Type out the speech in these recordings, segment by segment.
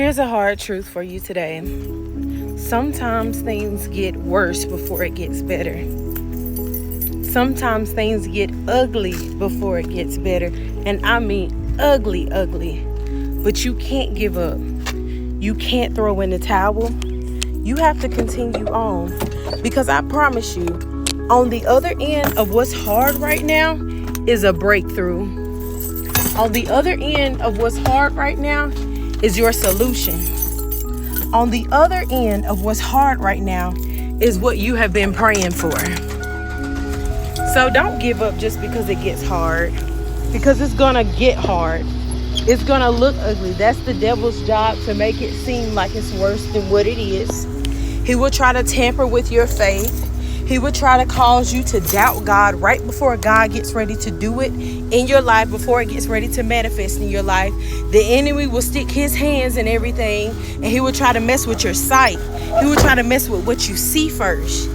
Here's a hard truth for you today. Sometimes things get worse before it gets better. Sometimes things get ugly before it gets better. And I mean ugly. But you can't give up. You can't throw in the towel. You have to continue on. Because I promise you, on the other end of what's hard right now is a breakthrough. On the other end of what's hard right now is your solution. On the other end of what's hard right now is what you have been praying for. So don't give up just because it gets hard, because it's gonna get hard. It's gonna look ugly. That's the devil's job, to make it seem like it's worse than what it is. He will try to tamper with your faith. He will try to cause you to doubt God right before God gets ready to do it in your life, before it gets ready to manifest in your life. The enemy will stick his hands in everything, and he will try to mess with your sight. He will try to mess with what you see first.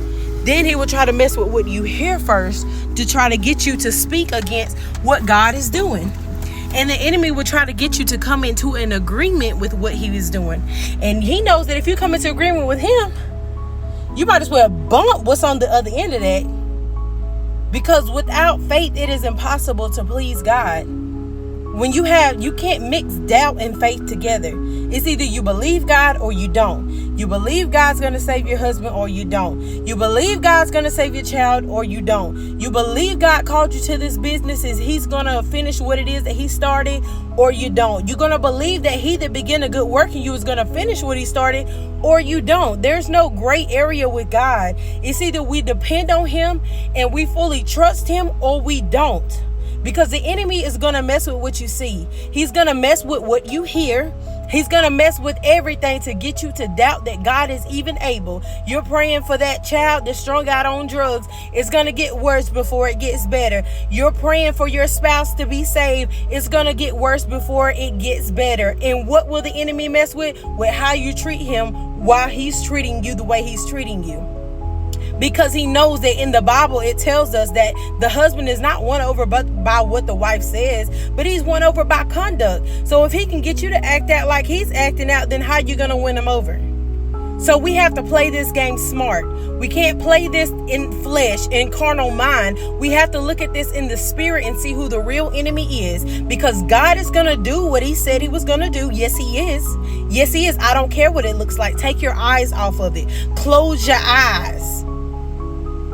Then he will try to mess with what you hear first, to try to get you to speak against what God is doing. And the enemy will try to get you to come into an agreement with what he is doing. And he knows that if you come into agreement with him, you might as well bump what's on the other end of that. Because without faith, it is impossible to please God. You can't mix doubt and faith together. It's either you believe God or you don't. You believe God's going to save your husband or you don't. You believe God's going to save your child or you don't. You believe God called you to this business, is he's going to finish what it is that he started, or you don't. You're going to believe that he that began a good work in you is going to finish what he started, or you don't. There's no gray area with God. It's either we depend on him and we fully trust him, or we don't. Because the enemy is going to mess with what you see. He's going to mess with what you hear. He's going to mess with everything to get you to doubt that God is even able. You're praying for that child that's strung out on drugs. It's going to get worse before it gets better. You're praying for your spouse to be saved. It's going to get worse before it gets better. And what will the enemy mess with? With how you treat him while he's treating you the way he's treating you. Because he knows that in the Bible, it tells us that the husband is not won over by what the wife says, but he's won over by conduct. So if he can get you to act out like he's acting out, then how are you going to win him over? So we have to play this game smart. We can't play this in flesh, in carnal mind. We have to look at this in the spirit and see who the real enemy is. Because God is going to do what he said he was going to do. Yes, he is. Yes, he is. I don't care what it looks like. Take your eyes off of it. Close your eyes.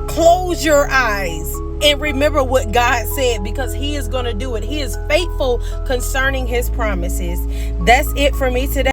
Close your eyes and remember what God said, because he is going to do it. He is faithful concerning his promises. That's it for me today.